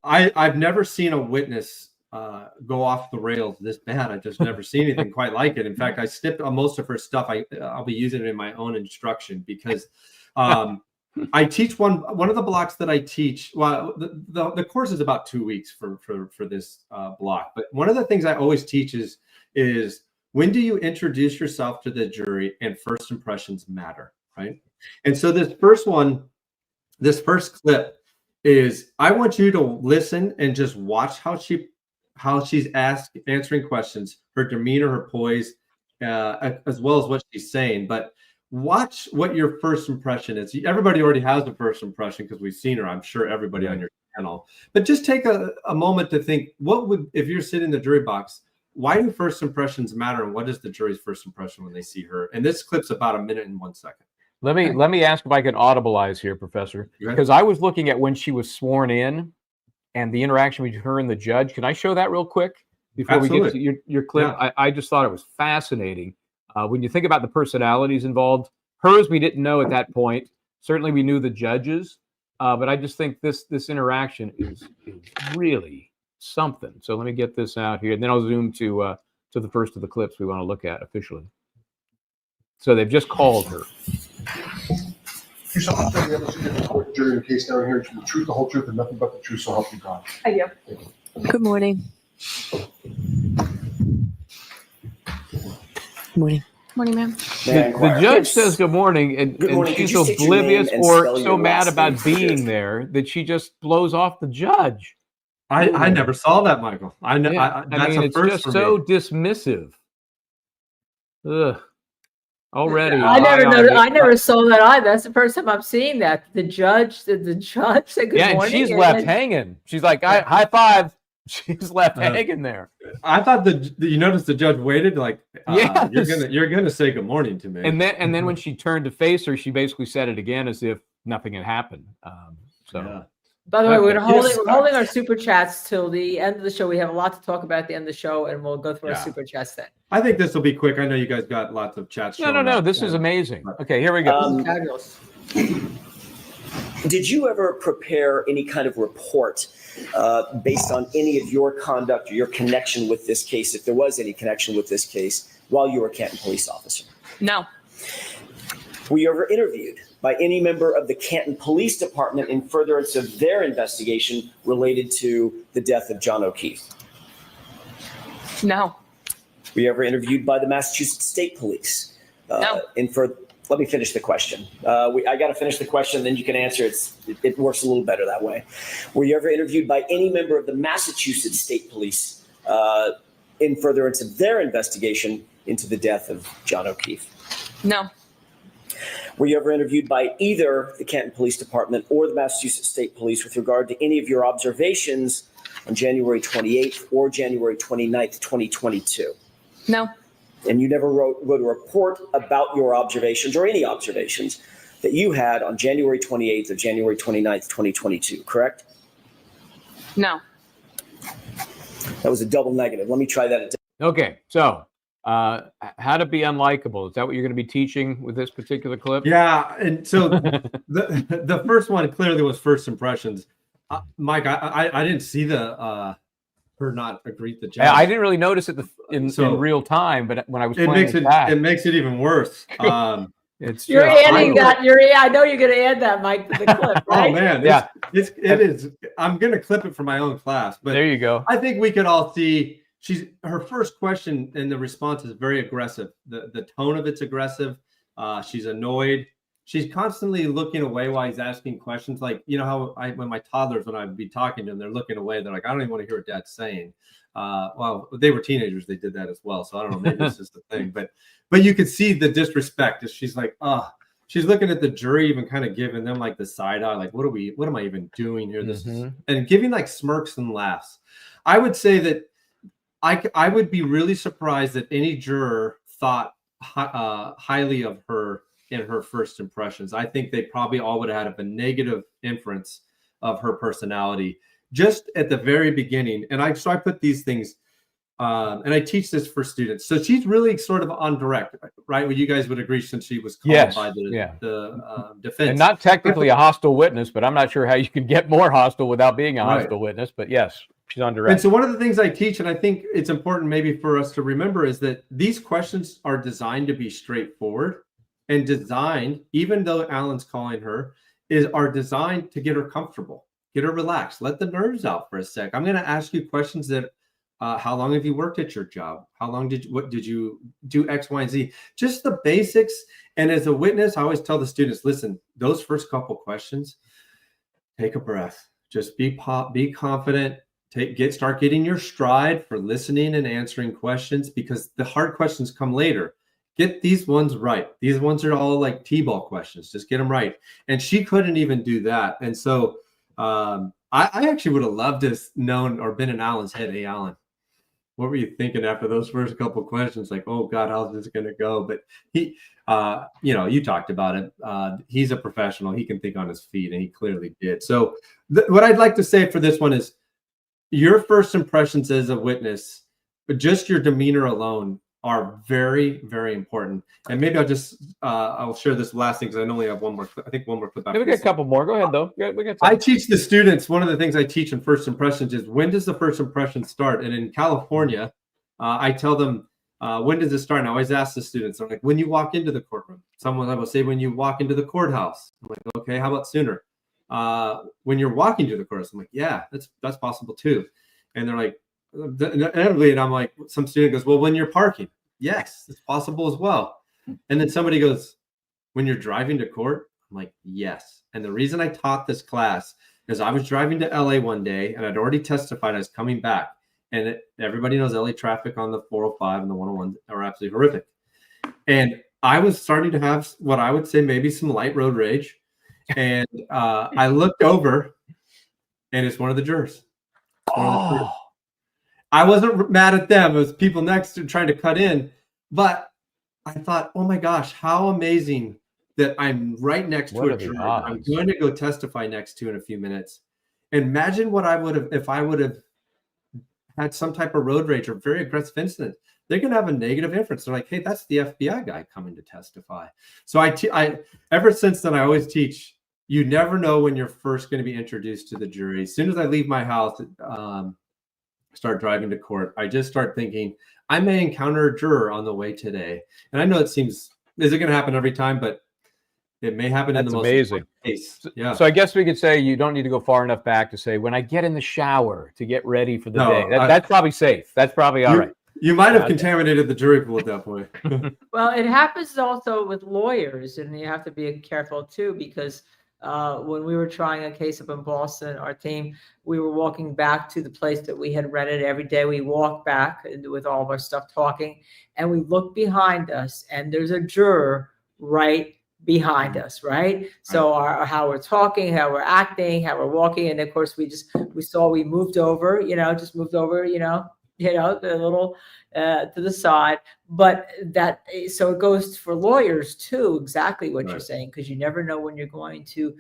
I've never seen a witness go off the rails this bad. I've just never seen anything quite like it. In fact, I snipped on most of her stuff. I'll be using it in my own instruction because I teach one of the blocks that I teach. Well, the course is about 2 weeks for this block. But one of the things I always teach is when do you introduce yourself to the jury, and first impressions matter, right? And so this first clip is, I want you to listen and just watch how she's answering questions, her demeanor, her poise, as well as what she's saying. But watch what your first impression is. Everybody already has a first impression because we've seen her. I'm sure everybody on your channel. But just take a moment to think, if you're sitting in the jury box, why do first impressions matter, and what is the jury's first impression when they see her? And this clip's about 1 minute and 1 second. Let me ask if I can audibilize here, Professor, because I was looking at when she was sworn in and the interaction between her and the judge. Can I show that real quick before we get to your clip? Yeah. I just thought it was fascinating. When you think about the personalities involved, hers we didn't know at that point. Certainly we knew the judges, but I just think this interaction is really something. So let me get this out here, and then I'll zoom to the first of the clips we want to look at officially. So they've just called her. You shall not tell the other side of the court, jury, in the case now here, the truth, the whole truth, and nothing but the truth, so help you God. I do. Good morning. Morning. Morning, ma'am. The judge says good morning, and she's oblivious or so mad about being there that she just blows off the judge. I never saw that, Michael. I mean, it's just so dismissive. Ugh. Already, I never saw that either. That's the first time I'm seeing that. The judge said good morning. Yeah, and she's left hanging. She's like, high five. She's left hanging there. I thought you noticed the judge waited, like, you're gonna say good morning to me. And then when she turned to face her, she basically said it again as if nothing had happened. By the way, we're holding our super chats till the end of the show. We have a lot to talk about at the end of the show, and we'll go through our super chats then. I think this will be quick. I know you guys got lots of chats. No. This is amazing. Okay, here we go. Fabulous. Did you ever prepare any kind of report based on any of your conduct or your connection with this case, if there was any connection with this case, while you were a Canton police officer? No. Were you ever interviewed by any member of the Canton Police Department in furtherance of their investigation related to the death of John O'Keefe? No. Were you ever interviewed by the Massachusetts State Police? No. Let me finish the question. I got to finish the question, then you can answer. It works a little better that way. Were you ever interviewed by any member of the Massachusetts State Police in furtherance of their investigation into the death of John O'Keefe? No. Were you ever interviewed by either the Canton Police Department or the Massachusetts State Police with regard to any of your observations on January 28th or January 29th, 2022? No. And you never wrote a report about your observations or any observations that you had on January 28th or January 29th, 2022, correct? No. That was a double negative. Let me try that. Okay, so how to be unlikable. Is that what you're going to be teaching with this particular clip? Yeah, and so the first one clearly was first impressions. Mike, I didn't see her not agree with the judge. I didn't really notice it in real time, but when I was playing it makes it even worse. It's you're adding that. I know you're going to add that, Mike, to the clip. Right? Oh man, it is. I'm going to clip it for my own class. But there you go. I think we could all see her first question and the response is very aggressive. The tone of it's aggressive. She's annoyed. She's constantly looking away while he's asking questions. Like, you know how when my toddlers, when I'd be talking to them, they're looking away. They're like, I don't even want to hear what Dad's saying. Well, they were teenagers. They did that as well. So I don't know. Maybe it's just a thing. But you could see the disrespect. She's like, she's looking at the jury, even kind of giving them like the side eye. Like, what am I even doing here? This is, and giving like smirks and laughs. I would say that I would be really surprised that any juror thought highly of her in her first impressions. I think they probably all would have had a negative inference of her personality just at the very beginning. And so I put these things. and I teach this for students. So she's really sort of on direct, right? Well, you guys would agree since she was called by the defense. And not technically a hostile witness, but I'm not sure how you can get more hostile without being a hostile witness. But yes, she's on direct. And so one of the things I teach, and I think it's important maybe for us to remember, is that these questions are designed to be straightforward and designed, even though Alan's calling her, are designed to get her comfortable, get her relaxed, let the nerves out for a sec. I'm going to ask you questions that how long have you worked at your job? How long did you do X, Y, and Z? Just the basics. And as a witness, I always tell the students, listen, those first couple questions, take a breath. Just be confident. Start getting your stride for listening and answering questions, because the hard questions come later. Get these ones right. These ones are all like T-ball questions. Just get them right. And she couldn't even do that. And so I actually would have loved to have known or been in Alan's head. Hey, Alan, what were you thinking after those first couple of questions? Like, oh God, how's this going to go? But he, you talked about it. He's a professional. He can think on his feet, and he clearly did. So what I'd like to say for this one is your first impressions as a witness, just your demeanor alone, are very, very important. And maybe I'll share this last thing, because I only have one more clip. I think one more clip. We get a couple more. Go ahead, though. I teach the students, one of the things I teach in first impressions is, when does the first impression start? And in California, I tell them, when does it start? And I always ask the students, I'm like, when you walk into the courtroom. Someone will say, when you walk into the courthouse. I'm like, okay, how about sooner? When you're walking to the courthouse. I'm like, yeah, that's possible too. And they're like, and I'm like, some student goes, well, when you're parking. Yes, it's possible as well. And then somebody goes, when you're driving to court. I'm like, yes. And the reason I taught this class is I was driving to LA one day, and I'd already testified. I was coming back, and everybody knows LA traffic on the 405 and the 101 are absolutely horrific. And I was starting to have what I would say maybe some light road rage. And I looked over, and it's one of the jurors. I wasn't mad at them. It was people next to trying to cut in. But I thought, oh my gosh, how amazing that I'm right next to a juror I'm going to go testify next to in a few minutes. Imagine what I would have, if I would have had some type of road rage or very aggressive incident. They're going to have a negative inference. They're like, hey, that's the FBI guy coming to testify. So I ever since then, I always teach, you never know when you're first going to be introduced to the jury. As soon as I leave my house, start driving to court, I just start thinking, I may encounter a juror on the way today. And I know it seems, is it going to happen every time? But it may happen in the most amazing case. Yeah. So I guess we could say you don't need to go far enough back to say, when I get in the shower to get ready for the day. That's probably safe. That's probably all right. You might have contaminated the jury pool at that point. Well, it happens also with lawyers, and you have to be careful too, because when we were trying a case up in Boston, our team, we were walking back to the place that we had rented. Every day we walk back with all of our stuff talking, and we look behind us, and there's a juror right behind us, right? So how we're talking, how we're acting, how we're walking, and of course we moved over, the little to the side. But so it goes for lawyers too, exactly what you're saying, because you never know when you're going to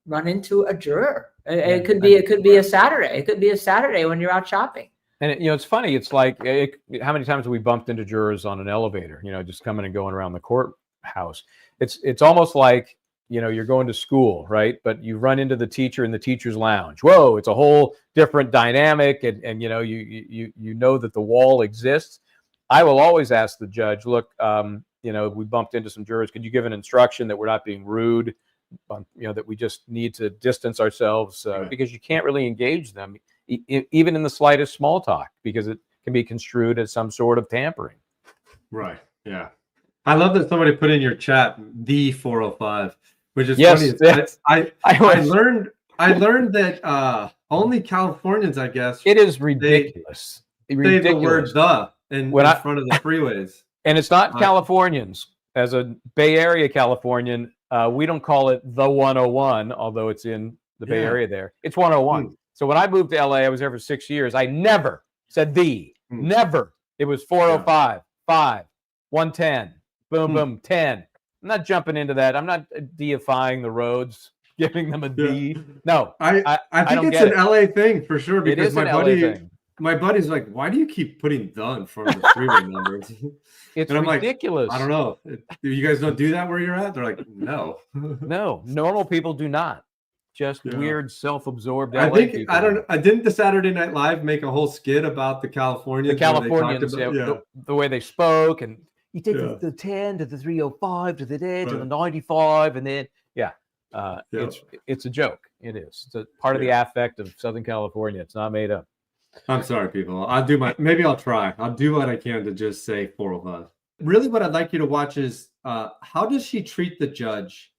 run into a juror. It could be a Saturday. It could be a Saturday when you're out shopping. And it's funny. It's like, how many times have we bumped into jurors on an elevator? Just coming and going around the courthouse. It's almost like, you're going to school, right? But you run into the teacher in the teacher's lounge. Whoa, it's a whole different dynamic, and you know that the wall exists. I will always ask the judge, look, we bumped into some jurors. Could you give an instruction that we're not being rude? That we just need to distance ourselves because you can't really engage them, even in the slightest small talk, because it can be construed as some sort of tampering. Right. Yeah. I love that somebody put in your chat the 405, which is funny. Yes. I learned that only Californians, I guess. It is ridiculous. Say the word "the" in front of the freeways. And it's not Californians. As a Bay Area Californian, we don't call it the 101, although it's in the Bay Area there. It's 101. So when I moved to LA, I was there for 6 years. I never said never. It was 405, 5, 110, boom, boom, 10. I'm not jumping into that. I'm not deifying the roads, giving them a D. No, I think it's an LA thing for sure, because my buddy, my buddy's like, why do you keep putting the in front of the freeway numbers? It's And I'm ridiculous. like, I don't know. You guys don't do that where you're at? They're like, no. No, normal people do not. Just weird, self-absorbed LA I think people. I didn't the Saturday Night Live make a whole skit about the Californians? The Californians, the way they spoke, and you take Yeah. the 10 to the 305 to the day to the Right. 95, and then Yeah. it's a joke. It is. It's a part of the affect of Southern California. It's not made up. I'm sorry, people. Maybe I'll try. I'll do what I can to just say 405. Really, what I'd like you to watch is how does she treat the judge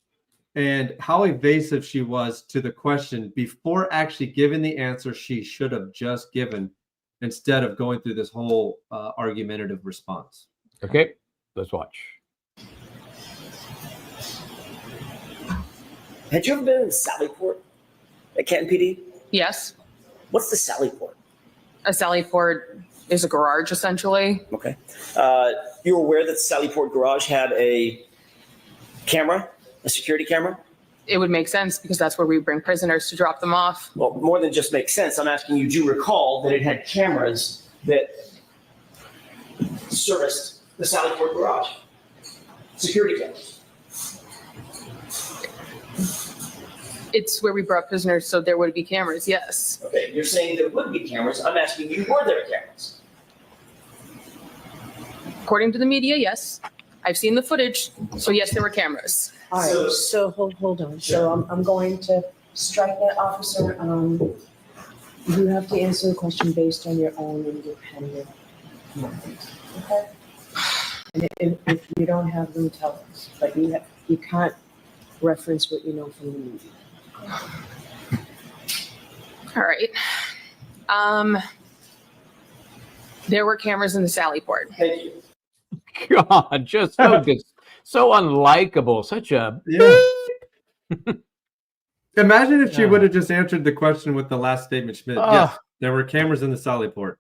and how evasive she was to the question before actually giving the answer she should have just given instead of going through this whole argumentative response. Okay, let's watch. Had you ever been in the Sally Port at Canton PD? Yes. What's the Sally Port? A Sally Port is a garage, essentially. Okay. You were aware that the Sally Port garage had a camera, a security camera? It would make sense because that's where we bring prisoners to drop them off. Well, more than just makes sense. I'm asking you, do you recall that it had cameras that serviced the Sally Port garage? Security cameras. It's where we brought prisoners, so there would be cameras, yes. Okay, you're saying there would be cameras. I'm asking you, were there cameras? According to the media, yes. I've seen the footage, so yes, there were cameras. All right, so hold on. So I'm going to strike that, officer. You have to answer the question based on your own independent mind, okay? And if you don't have them, tell us. But you can't reference what you know from the media. All right. There were cameras in the Sally Port. Thank you. God, just so unlikable. Such a Imagine if she would have just answered the question with the last statement, Schmidt. Yes, there were cameras in the Sally Port.